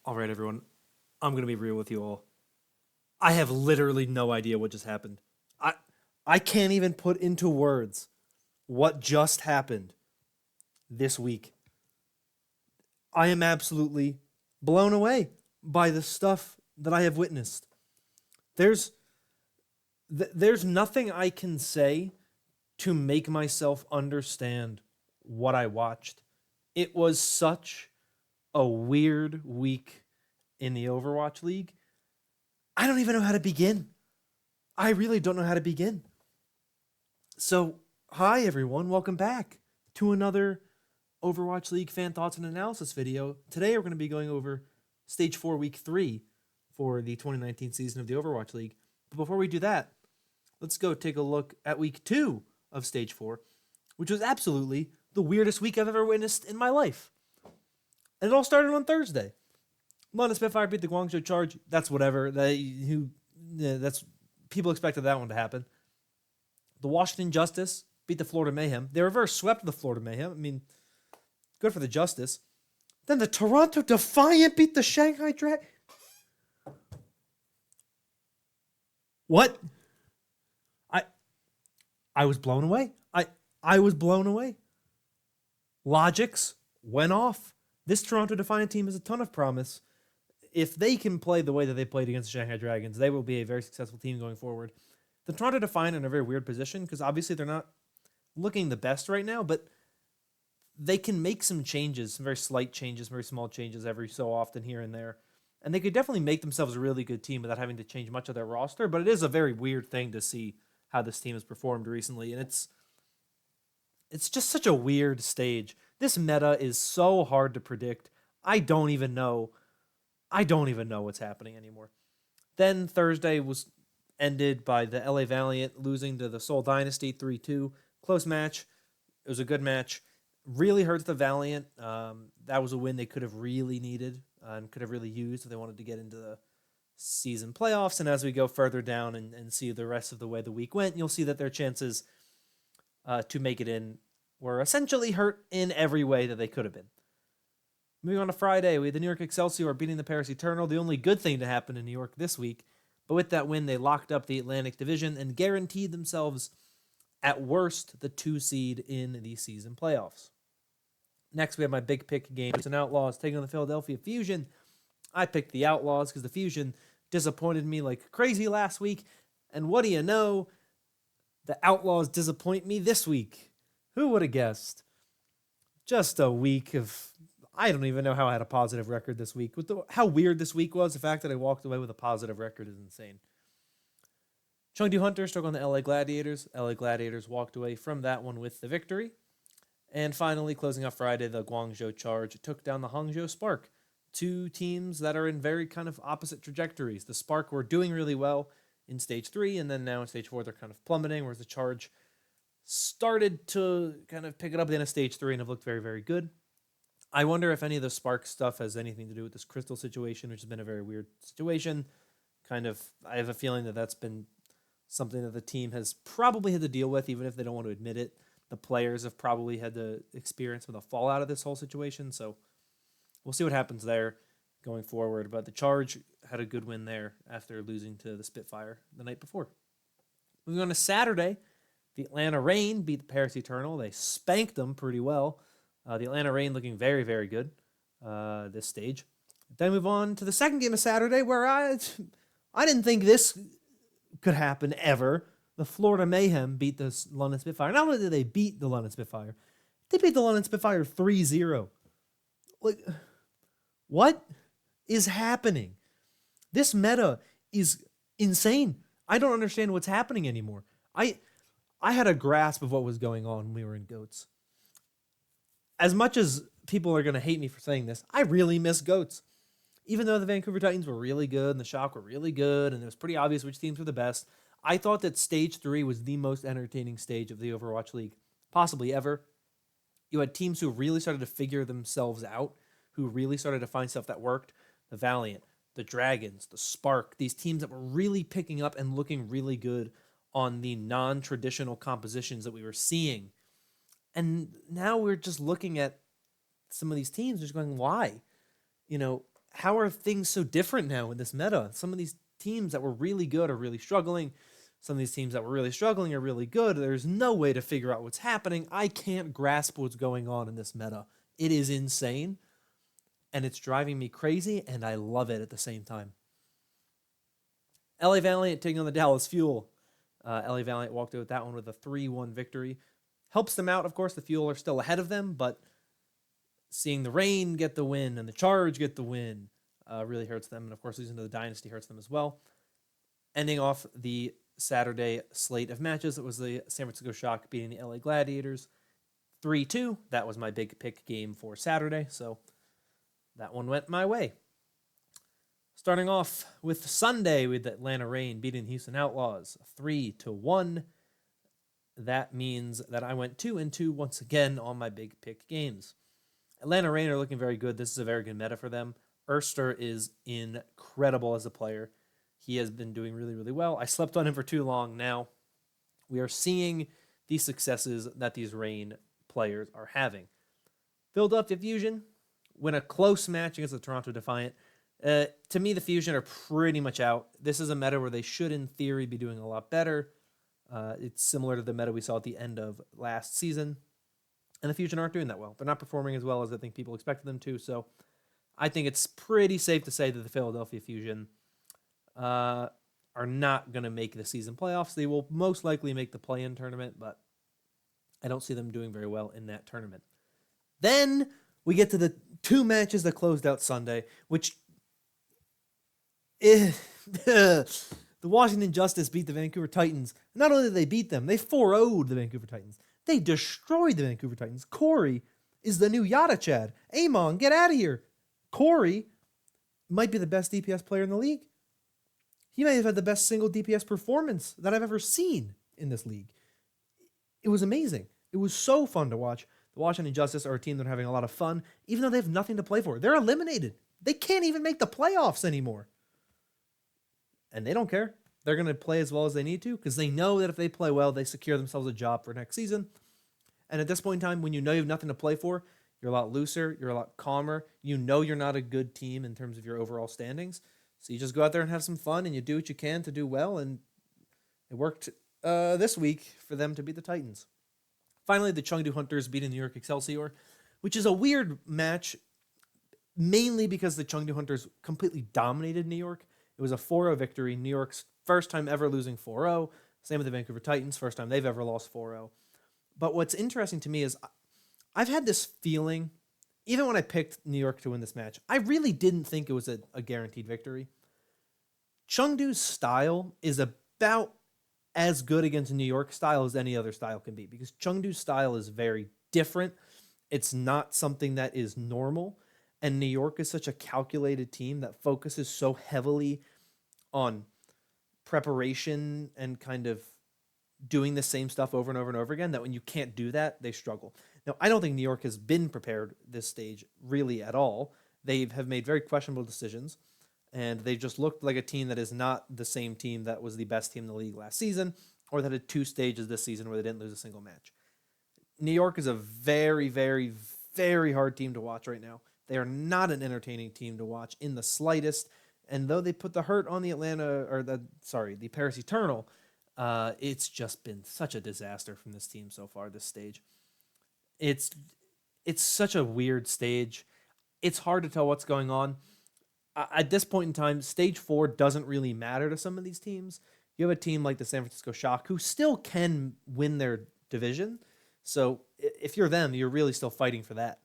All right, everyone. I'm going to be real with you all. I have literally no idea what just happened. I I can't even put into words what just happened this week. I am absolutely blown away by the stuff that I have witnessed. There's there's nothing I can say to make myself understand what I watched. It was such a weird week in the Overwatch League. I don't even know how to begin. I really don't know how to begin. So, hi everyone, welcome back to another Overwatch League fan thoughts and analysis video. Today we're going to be going over Stage 4 Week 3 for the 2019 season of the Overwatch League. But before we do that, let's go take a look at Week 2 of Stage 4, which was absolutely the weirdest week I've ever witnessed in my life. And it all started on Thursday. London Spitfire beat the Guangzhou Charge. That's whatever. That's people expected that one to happen. The Washington Justice beat the Florida Mayhem. They reverse swept the Florida Mayhem. I mean, good for the Justice. Then the Toronto Defiant beat the Shanghai Dragon. What? I was blown away. I was blown away. Logics went off. This Toronto Defiant team has a ton of promise. If they can play the way that they played against the Shanghai Dragons, they will be a very successful team going forward. The Toronto Defiant are in a very weird position because obviously they're not looking the best right now, but they can make some changes, some very slight changes, very small changes every so often here and there. And they could definitely make themselves a really good team without having to change much of their roster, but it is a very weird thing to see how this team has performed recently, and it's just such a weird stage. This meta is so hard to predict. I don't even know what's happening anymore. Then Thursday was ended by the LA Valiant losing to the Seoul Dynasty 3-2. Close match. It was a good match. Really hurts the Valiant. That was a win they could have really needed and could have really used if they wanted to get into the season playoffs. And as we go further down and see the rest of the way the week went, you'll see that their chances to make it in were essentially hurt in every way that they could have been. Moving on to Friday, we had the New York Excelsior beating the Paris Eternal. The only good thing to happen in New York this week. But with that win, they locked up the Atlantic Division and guaranteed themselves, at worst, the 2 seed in the season playoffs. Next, we have my big pick game. It's an Outlaws taking on the Philadelphia Fusion. I picked the Outlaws because the Fusion disappointed me like crazy last week. And what do you know? The Outlaws disappoint me this week. Who would have guessed? Just a week of... I don't even know how I had a positive record this week. How weird this week was, the fact that I walked away with a positive record is insane. Chengdu Hunters took on the LA Gladiators. LA Gladiators walked away from that one with the victory. And finally, closing off Friday, the Guangzhou Charge took down the Hangzhou Spark. Two teams that are in very kind of opposite trajectories. The Spark were doing really well in Stage 3, and then now in Stage 4 they're kind of plummeting, whereas the Charge started to kind of pick it up at the end of Stage 3 and have looked very, very good. I wonder if any of the Spark stuff has anything to do with this Crystal situation, which has been a very weird situation. I have a feeling that that's been something that the team has probably had to deal with, even if they don't want to admit it. The players have probably had to experience with a fallout of this whole situation, so we'll see what happens there going forward. But the Charge had a good win there after losing to the Spitfire the night before. Moving on to Saturday, the Atlanta Reign beat the Paris Eternal. They spanked them pretty well. The Atlanta Reign looking very, very good this stage. Then move on to the second game of Saturday, where I didn't think this could happen ever. The Florida Mayhem beat the London Spitfire. Not only did they beat the London Spitfire, they beat the London Spitfire 3-0. Like, what is happening? This meta is insane. I don't understand what's happening anymore. I had a grasp of what was going on when we were in GOATS. As much as people are going to hate me for saying this, I really miss GOATS. Even though the Vancouver Titans were really good and the Shock were really good and it was pretty obvious which teams were the best, I thought that Stage 3 was the most entertaining stage of the Overwatch League, possibly ever. You had teams who really started to figure themselves out, who really started to find stuff that worked. The Valiant, the Dragons, the Spark, these teams that were really picking up and looking really good on the non-traditional compositions that we were seeing. And now we're just looking at some of these teams just going, why? You know, how are things so different now in this meta? Some of these teams that were really good are really struggling. Some of these teams that were really struggling are really good. There's no way to figure out what's happening. I can't grasp what's going on in this meta. It is insane, and it's driving me crazy, and I love it at the same time. LA Valiant taking on the Dallas Fuel. LA Valiant walked out with that one with a 3-1 victory. Helps them out, of course. The Fuel are still ahead of them, but seeing the Reign get the win and the Charge get the win really hurts them. And, of course, losing to the Dynasty hurts them as well. Ending off the Saturday slate of matches, it was the San Francisco Shock beating the LA Gladiators 3-2. That was my big pick game for Saturday, so that one went my way. Starting off with Sunday with the Atlanta Reign beating Houston Outlaws 3-1. That means that I went 2-2 once again on my big pick games. Atlanta Reign are looking very good. This is a very good meta for them. Erster is incredible as a player. He has been doing really, really well. I slept on him for too long now. We are seeing the successes that these Reign players are having. Philadelphia Fusion win a close match against the Toronto Defiant. To me, the Fusion are pretty much out. This is a meta where they should, in theory, be doing a lot better. It's similar to the meta we saw at the end of last season. And the Fusion aren't doing that well. They're not performing as well as I think people expected them to. So I think it's pretty safe to say that the Philadelphia Fusion are not going to make the season playoffs. They will most likely make the play-in tournament, but I don't see them doing very well in that tournament. Then we get to the two matches that closed out Sunday, which the Washington Justice beat the Vancouver Titans. Not only did they beat them, they 4-0'd the Vancouver Titans. They destroyed the Vancouver Titans. Corey is the new Yada Chad. Amon, get out of here. Corey might be the best DPS player in the league. He may have had the best single DPS performance that I've ever seen in this league. It was amazing. It was so fun to watch. The Washington Justice are a team that are having a lot of fun, even though they have nothing to play for. They're eliminated. They can't even make the playoffs anymore. And they don't care. They're going to play as well as they need to because they know that if they play well, they secure themselves a job for next season. And at this point in time, when you know you have nothing to play for, you're a lot looser, you're a lot calmer. You know you're not a good team in terms of your overall standings. So you just go out there and have some fun, and you do what you can to do well. And it worked this week for them to beat the Titans. Finally, the Chengdu Hunters beat the New York Excelsior, which is a weird match, mainly because the Chengdu Hunters completely dominated New York. It was a 4-0 victory. New York's first time ever losing 4-0. Same with the Vancouver Titans, first time they've ever lost 4-0. But what's interesting to me is I've had this feeling, even when I picked New York to win this match, I really didn't think it was a guaranteed victory. Chengdu's style is about as good against New York style as any other style can be because Chengdu's style is very different. It's not something that is normal. And New York is such a calculated team that focuses so heavily on preparation and kind of doing the same stuff over and over and over again that when you can't do that, they struggle. Now, I don't think New York has been prepared this stage really at all. They have made very questionable decisions, and they just looked like a team that is not the same team that was the best team in the league last season or that had 2 stages this season where they didn't lose a single match. New York is a very, very, very hard team to watch right now. They are not an entertaining team to watch in the slightest. And though they put the hurt on the the Paris Eternal, it's just been such a disaster from this team so far this stage. It's such a weird stage. It's hard to tell what's going on. At this point in time, stage 4 doesn't really matter to some of these teams. You have a team like the San Francisco Shock who still can win their division. So if you're them, you're really still fighting for that.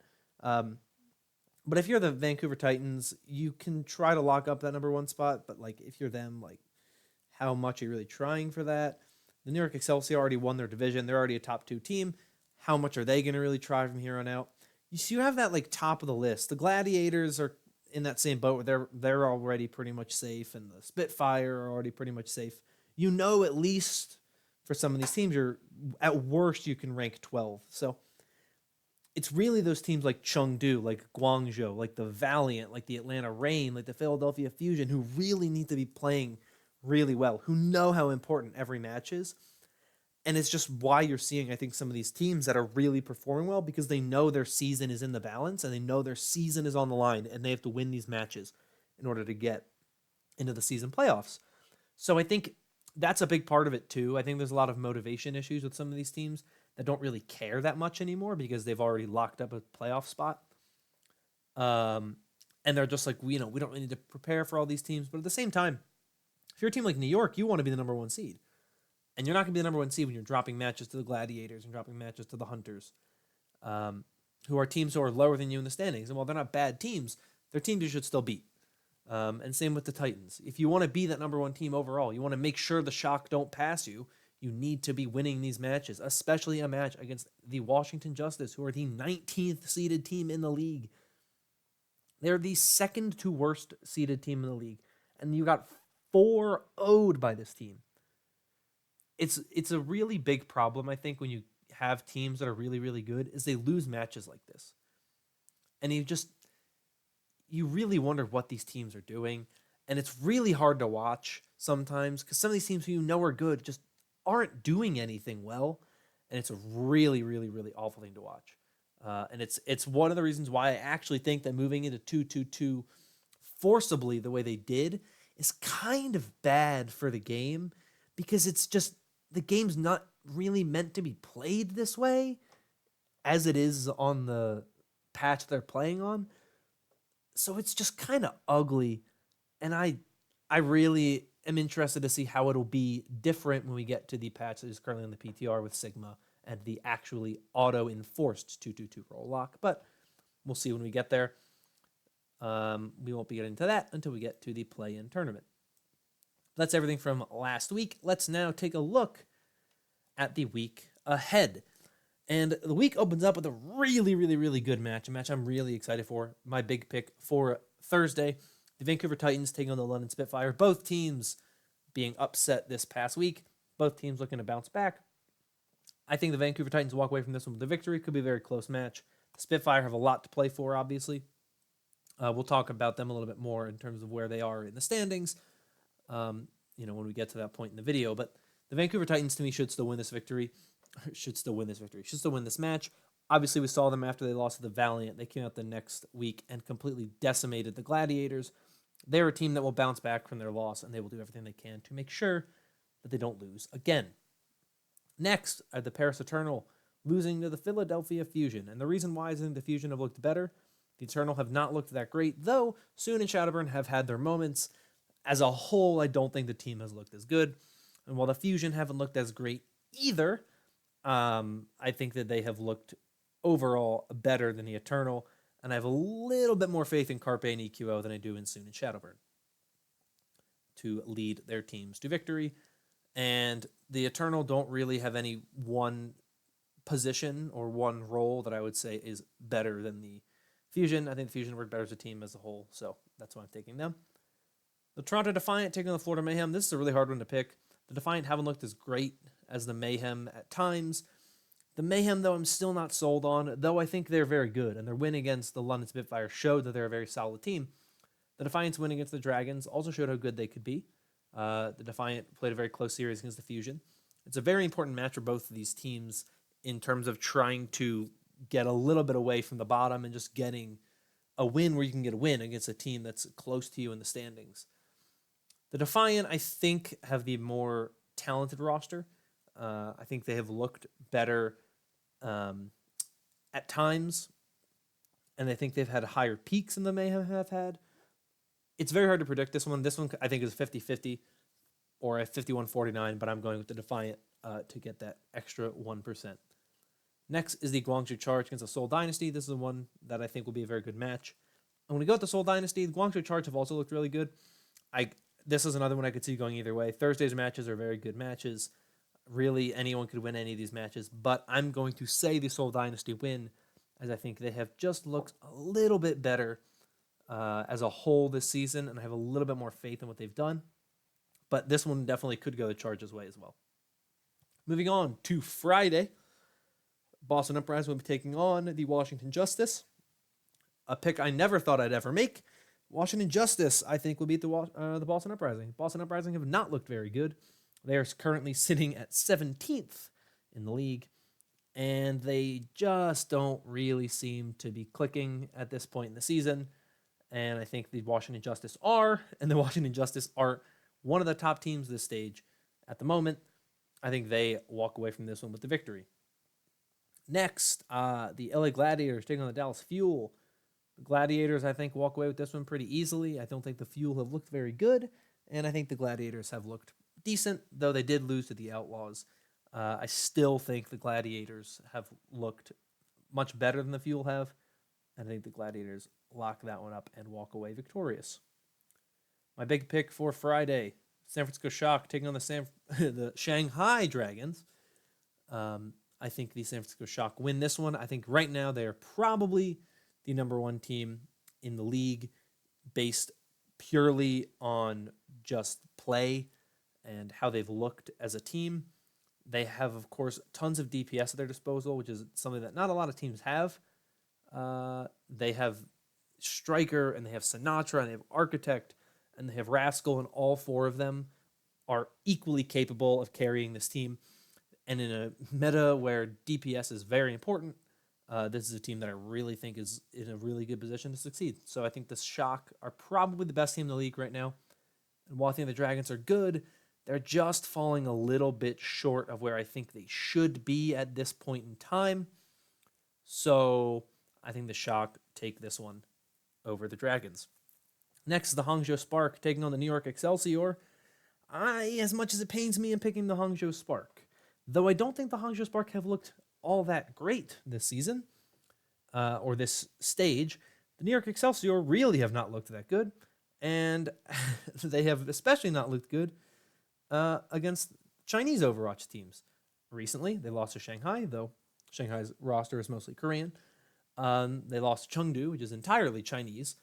But if you're the Vancouver Titans, you can try to lock up that number 1 spot. But like, if you're them, like, how much are you really trying for that? The New York Excelsior already won their division. They're already a top 2 team. How much are they going to really try from here on out? You have that like top of the list. The Gladiators are in that same boat where they're already pretty much safe, and the Spitfire are already pretty much safe. You know, at least for some of these teams, you're at worst you can rank 12. So it's really those teams like Chengdu, like Guangzhou, like the Valiant, like the Atlanta Reign, like the Philadelphia Fusion, who really need to be playing really well, who know how important every match is. And it's just why you're seeing, I think, some of these teams that are really performing well because they know their season is in the balance and they know their season is on the line and they have to win these matches in order to get into the season playoffs. So I think that's a big part of it too. I think there's a lot of motivation issues with some of these teams that don't really care that much anymore because they've already locked up a playoff spot. And they're just like, we don't really need to prepare for all these teams. But at the same time, if you're a team like New York, you want to be the number one seed. And you're not going to be the number one seed when you're dropping matches to the Gladiators and dropping matches to the Hunters, who are teams who are lower than you in the standings. And while they're not bad teams, they're teams you should still beat. And same with the Titans. If you want to be that number one team overall, you want to make sure the Shock don't pass you, you need to be winning these matches, especially a match against the Washington Justice, who are the 19th seeded team in the league. They're the second to worst seeded team in the league. And you got 4-0'd by this team. It's a really big problem, I think, when you have teams that are really, really good, is they lose matches like this. And you really wonder what these teams are doing. And it's really hard to watch sometimes because some of these teams who you know are good just aren't doing anything well. And it's a really, really, really awful thing to watch. And it's one of the reasons why I actually think that moving into 2-2-2 forcibly the way they did is kind of bad for the game because it's just the game's not really meant to be played this way as it is on the patch they're playing on. So it's just kind of ugly. And I really am interested to see how it'll be different when we get to the patch that is currently on the PTR with Sigma and the actually auto-enforced 2-2-2 roll lock. But we'll see when we get there. We won't be getting to that until we get to the play-in tournament. That's everything from last week. Let's now take a look at the week ahead. And the week opens up with a really, really, really good match, a match I'm really excited for. My big pick for Thursday, the Vancouver Titans taking on the London Spitfire. Both teams being upset this past week. Both teams looking to bounce back. I think the Vancouver Titans walk away from this one with a victory. Could be a very close match. The Spitfire have a lot to play for, obviously. We'll talk about them a little bit more in terms of where they are in the standings, when we get to that point in the video. But the Vancouver Titans, to me, should still win this match. Obviously, we saw them after they lost to the Valiant. They came out the next week and completely decimated the Gladiators. They're a team that will bounce back from their loss, and they will do everything they can to make sure that they don't lose again. Next are the Paris Eternal losing to the Philadelphia Fusion. And the reason why is I think the Fusion have looked better. The Eternal have not looked that great, though Soon and Shadowburn have had their moments. As a whole, I don't think the team has looked as good. And while the Fusion haven't looked as great either, I think that they have looked overall better than the Eternal. And I have a little bit more faith in Carpe and EQO than I do in Soon and Shadowburn to lead their teams to victory. And the Eternal don't really have any one position or one role that I would say is better than the Fusion. I think the Fusion work better as a team as a whole, so that's why I'm taking them. The Toronto Defiant taking on the Florida Mayhem. This is a really hard one to pick. The Defiant haven't looked as great as the Mayhem at times. The Mayhem, though, I'm still not sold on, though I think they're very good, and their win against the London Spitfire showed that they're a very solid team. The Defiant's win against the Dragons also showed how good they could be. The Defiant played a very close series against the Fusion. It's a very important match for both of these teams in terms of trying to get a little bit away from the bottom and just getting a win where you can get a win against a team that's close to you in the standings. The Defiant, I think, have the more talented roster. I think they have looked better at times, and I think they've had higher peaks than the Mayhem have had. It's very hard to predict this one. This one, I think, is 50-50 or a 51-49, but I'm going with the Defiant to get that extra 1%. Next is the Guangzhou Charge against the Seoul Dynasty. This is the one that I think will be a very good match. And when we go with the Seoul Dynasty, the Guangzhou Charge have also looked really good. This is another one I could see going either way. Thursday's matches are very good matches. Really, anyone could win any of these matches, but I'm going to say the Seoul Dynasty win, as I think they have just looked a little bit better as a whole this season, and I have a little bit more faith in what they've done. But this one definitely could go the Charge's way as well. Moving on to Friday, Boston Uprising will be taking on the Washington Justice. A pick I never thought I'd ever make. Washington Justice, I think, will beat the Boston Uprising. Boston Uprising have not looked very good. They are currently sitting at 17th in the league. And they just don't really seem to be clicking at this point in the season. And I think the Washington Justice are, and the Washington Justice are one of the top teams this stage at the moment. I think they walk away from this one with the victory. Next, the LA Gladiators taking on the Dallas Fuel. The Gladiators, I think, walk away with this one pretty easily. I don't think the Fuel have looked very good, and I think the Gladiators have looked decent, though they did lose to the Outlaws. I still think the Gladiators have looked much better than the Fuel have, and I think the Gladiators lock that one up and walk away victorious. My big pick for Friday, San Francisco Shock taking on the Shanghai Dragons. I think the San Francisco Shock win this one. I think right now they are probably the number one team in the league based purely on just play and how they've looked as a team. They have, of course, tons of DPS at their disposal, which is something that not a lot of teams have. They have Striker, and they have Sinatra, and they have Architect, and they have Rascal, and all four of them are equally capable of carrying this team. And in a meta where DPS is very important, this is a team that I really think is in a really good position to succeed. So I think the Shock are probably the best team in the league right now. And while I think the Dragons are good, they're just falling a little bit short of where I think they should be at this point in time. So I think the Shock take this one over the Dragons. Next is the Hangzhou Spark taking on the New York Excelsior. As much as it pains me in picking the Hangzhou Spark, though I don't think the Hangzhou Spark have looked all that great this season, or this stage, the New York Excelsior really have not looked that good, and they have especially not looked good against Chinese Overwatch teams. Recently, they lost to Shanghai, though Shanghai's roster is mostly Korean. They lost to Chengdu, which is entirely Chinese.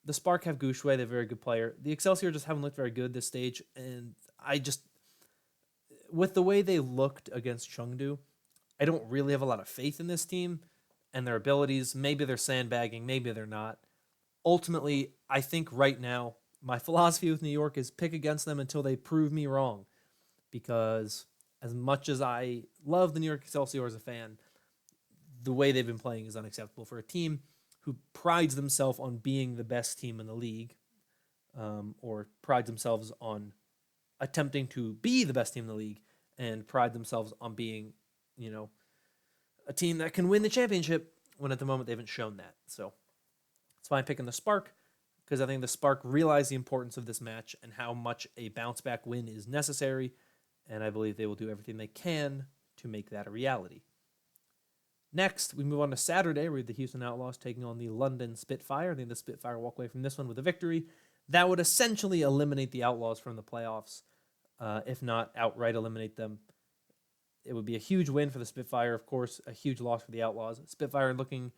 The Spark have Gushui, they're a very good player. The Excelsior just haven't looked very good this stage, and with the way they looked against Chengdu, I don't really have a lot of faith in this team and their abilities. Maybe they're sandbagging, maybe they're not. Ultimately, I think right now, my philosophy with New York is pick against them until they prove me wrong. Because as much as I love the New York Excelsior as a fan, the way they've been playing is unacceptable for a team who prides themselves on being the best team in the league, or prides themselves on attempting to be the best team in the league, and pride themselves on being, a team that can win the championship, when at the moment they haven't shown that. So that's why I'm picking the Spark, because I think the Spark realize the importance of this match and how much a bounce-back win is necessary, and I believe they will do everything they can to make that a reality. Next, we move on to Saturday, where the Houston Outlaws taking on the London Spitfire. I think the Spitfire walk away from this one with a victory. That would essentially eliminate the Outlaws from the playoffs, if not outright eliminate them. It would be a huge win for the Spitfire, of course, a huge loss for the Outlaws. Spitfire looking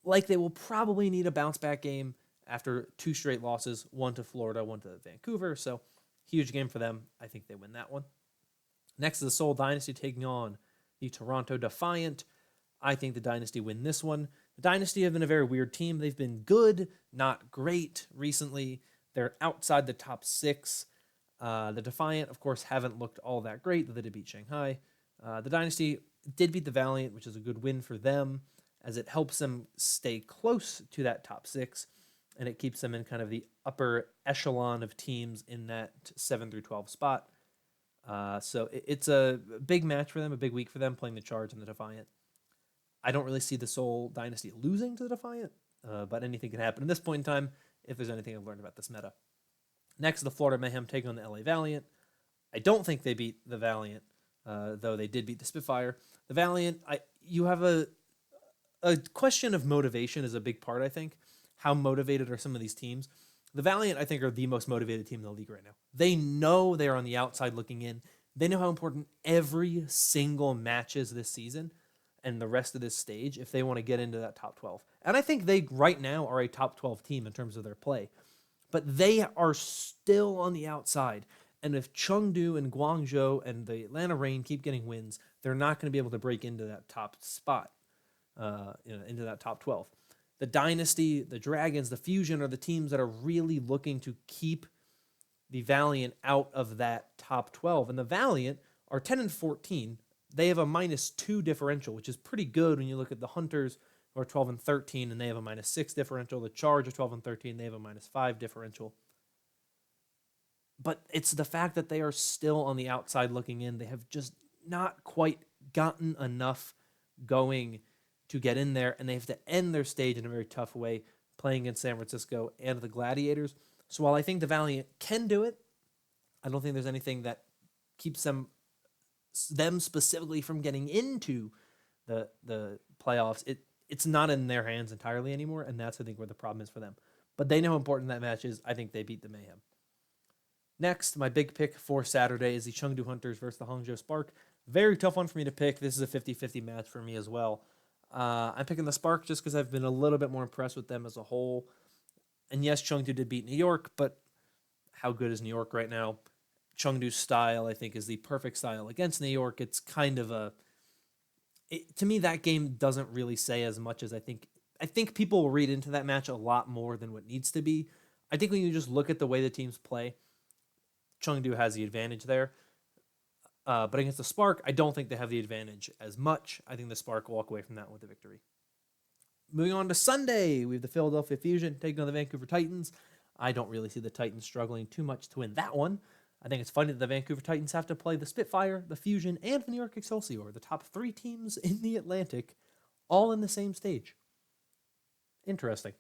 like they will probably need a bounce-back game after 2 straight losses, one to Florida, one to Vancouver. So, huge game for them. I think they win that one. Next is the Seoul Dynasty taking on the Toronto Defiant. I think the Dynasty win this one. The Dynasty have been a very weird team. They've been good, not great recently. They're outside the top 6. The Defiant, of course, haven't looked all that great, though they did beat Shanghai. The Dynasty did beat the Valiant, which is a good win for them, as it helps them stay close to that top 6, and it keeps them in kind of the upper echelon of teams in that 7 through 12 spot. So it's a big match for them, a big week for them, playing the Charge and the Defiant. I don't really see the Seoul Dynasty losing to the Defiant, but anything can happen at this point in time if there's anything I've learned about this meta. Next, the Florida Mayhem taking on the LA Valiant. I don't think they beat the Valiant, though they did beat the Spitfire. The Valiant, you have a question of motivation is a big part, I think. How motivated are some of these teams? The Valiant, I think, are the most motivated team in the league right now. They know they're on the outside looking in. They know how important every single match is this season and the rest of this stage if they want to get into that top 12. And I think they, right now, are a top 12 team in terms of their play. But they are still on the outside. And if Chengdu and Guangzhou and the Atlanta Reign keep getting wins, they're not going to be able to break into that top spot, into that top 12. The Dynasty, the Dragons, the Fusion are the teams that are really looking to keep the Valiant out of that top 12. And the Valiant are 10-14. they have a -2 differential, which is pretty good when you look at the Hunters, who are 12-13, and they have a -6 differential. The Charge are 12-13, they have a -5 differential. But it's the fact that they are still on the outside looking in. They have just not quite gotten enough going to get in there, and they have to end their stage in a very tough way, playing against San Francisco and the Gladiators. So while I think the Valiant can do it, I don't think there's anything that keeps them specifically from getting into the playoffs. It's not in their hands entirely anymore, and that's I think where the problem is for them. But they know how important that match is. I think they beat the Mayhem. Next, my big pick for Saturday is the Chengdu Hunters versus the Hangzhou Spark. Very tough one for me to pick. This is a 50-50 match for me as well. I'm picking the Spark just because I've been a little bit more impressed with them as a whole. And yes, Chengdu did beat New York, but how good is New York right now? Chengdu's style, I think, is the perfect style against New York. It's kind of to me, that game doesn't really say as much as I think. I think people will read into that match a lot more than what needs to be. I think when you just look at the way the teams play, Chengdu has the advantage there. But against the Spark, I don't think they have the advantage as much. I think the Spark will walk away from that with a victory. Moving on to Sunday, we have the Philadelphia Fusion taking on the Vancouver Titans. I don't really see the Titans struggling too much to win that one. I think it's funny that the Vancouver Titans have to play the Spitfire, the Fusion, and the New York Excelsior, the top 3 teams in the Atlantic, all in the same stage. Interesting.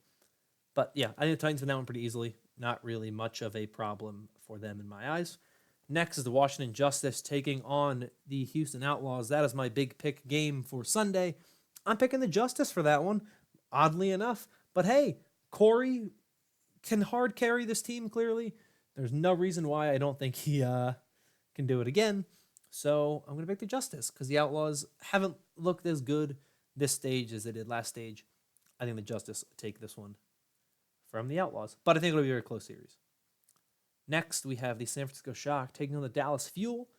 But yeah, I think the Titans win that one pretty easily. Not really much of a problem for them in my eyes. Next is the Washington Justice taking on the Houston Outlaws. That is my big pick game for Sunday. I'm picking the Justice for that one, oddly enough. But hey, Corey can hard carry this team, clearly. There's no reason why I don't think he can do it again. So I'm going to pick the Justice because the Outlaws haven't looked as good this stage as they did last stage. I think the Justice take this one from the Outlaws. But I think it'll be a very close series. Next, we have the San Francisco Shock taking on the Dallas Fuel.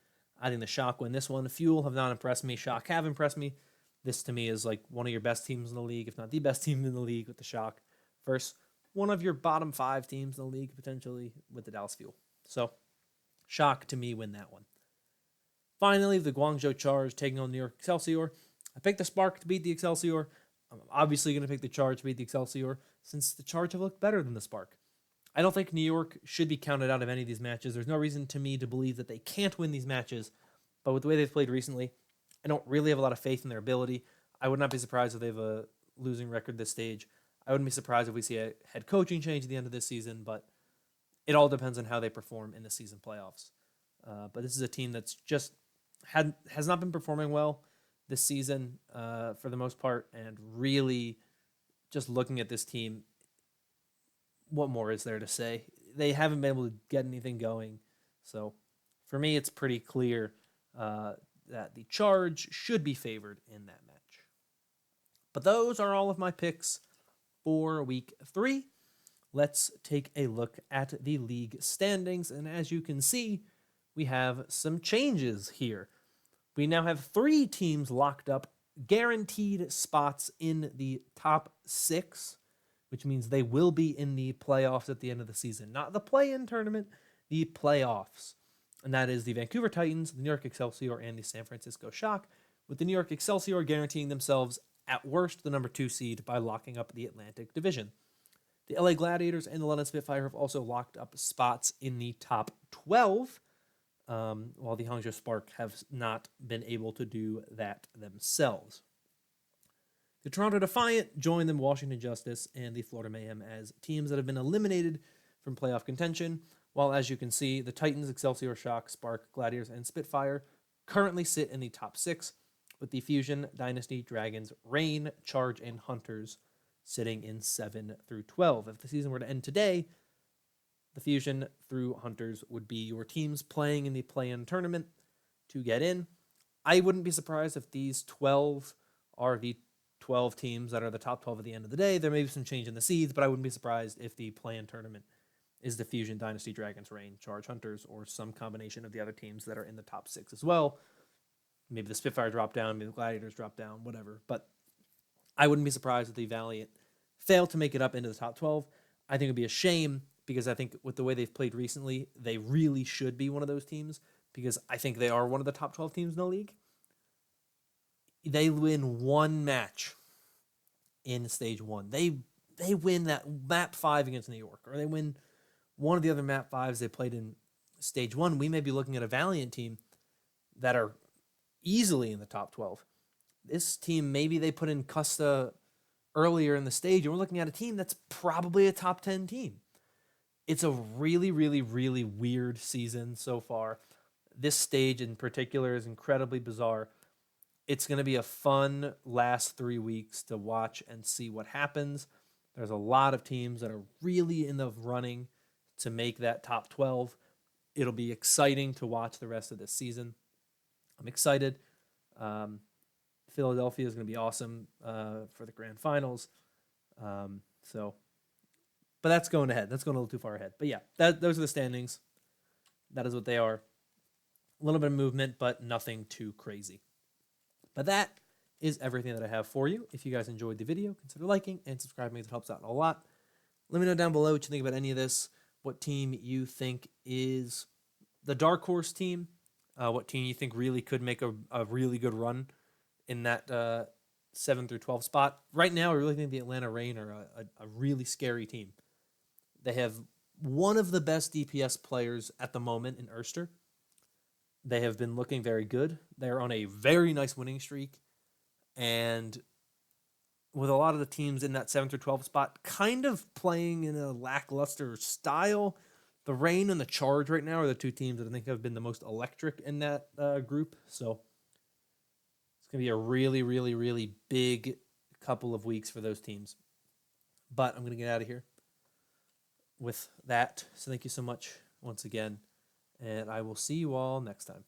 I think the Shock win this one. Fuel have not impressed me. Shock have impressed me. This, to me, is like one of your best teams in the league, if not the best team in the league with the Shock, versus one of your bottom 5 teams in the league, potentially, with the Dallas Fuel. So, Shock, to me, win that one. Finally, the Guangzhou Charge taking on New York Excelsior. I picked the Spark to beat the Excelsior. I'm obviously going to pick the Charge to beat the Excelsior, since the Charge have looked better than the Spark. I don't think New York should be counted out of any of these matches. There's no reason to me to believe that they can't win these matches, but with the way they've played recently, I don't really have a lot of faith in their ability. I would not be surprised if they have a losing record this stage. I wouldn't be surprised if we see a head coaching change at the end of this season, but it all depends on how they perform in the season playoffs. But this is a team that's just has not been performing well this season for the most part, and really just looking at this team, what more is there to say? They haven't been able to get anything going. So for me, it's pretty clear that the Charge should be favored in that match. But those are all of my picks for week 3. Let's take a look at the league standings. And as you can see, we have some changes here. We now have 3 teams locked up, guaranteed spots in the top 6, which means they will be in the playoffs at the end of the season. Not the play-in tournament, the playoffs. And that is the Vancouver Titans, the New York Excelsior, and the San Francisco Shock, with the New York Excelsior guaranteeing themselves, at worst, the number 2 seed by locking up the Atlantic Division. The LA Gladiators and the London Spitfire have also locked up spots in the top 12, while the Hangzhou Spark have not been able to do that themselves. The Toronto Defiant join the Washington Justice and the Florida Mayhem as teams that have been eliminated from playoff contention, while, as you can see, the Titans, Excelsior, Shock, Spark, Gladiators, and Spitfire currently sit in the top 6, with the Fusion, Dynasty, Dragons, Reign, Charge, and Hunters sitting in 7 through 12. If the season were to end today, the Fusion through Hunters would be your teams playing in the play-in tournament to get in. I wouldn't be surprised if these 12 are the 12 teams that are the top 12 at the end of the day. There may be some change in the seeds, but I wouldn't be surprised if the play-in tournament is the Fusion, Dynasty, Dragons, Reign, Charge, Hunters, or some combination of the other teams that are in the top 6 as well. Maybe the Spitfire drop down, maybe the Gladiators drop down, whatever. But I wouldn't be surprised if the Valiant fail to make it up into the top 12. I think it would be a shame because I think with the way they've played recently, they really should be one of those teams because I think they are one of the top 12 teams in the league. they win one match in stage one. They win that map 5 against New York, or they win one of the other map 5s they played in stage one. We may be looking at a Valiant team that are easily in the top 12. This team, maybe they put in Custa earlier in the stage, and we're looking at a team that's probably a top 10 team. It's a really, really, really weird season so far. This stage in particular is incredibly bizarre. It's going to be a fun last 3 weeks to watch and see what happens. There's a lot of teams that are really in the running to make that top 12. It'll be exciting to watch the rest of this season. I'm excited. Philadelphia is going to be awesome for the grand finals. So, but that's going ahead. That's going a little too far ahead. But yeah, those are the standings. That is what they are. A little bit of movement, but nothing too crazy. But that is everything that I have for you. If you guys enjoyed the video, consider liking and subscribing. It helps out a lot. Let me know down below what you think about any of this. What team you think is the dark horse team. What team you think really could make a really good run in that 7 through 12 spot. Right now, I really think the Atlanta Reign are a really scary team. They have one of the best DPS players at the moment in Erster. They have been looking very good. They're on a very nice winning streak. And with a lot of the teams in that 7 through 12 spot kind of playing in a lackluster style, the Reign and the Charge right now are the two teams that I think have been the most electric in that group. So it's going to be a really, really, really big couple of weeks for those teams. But I'm going to get out of here with that. So thank you so much once again. And I will see you all next time.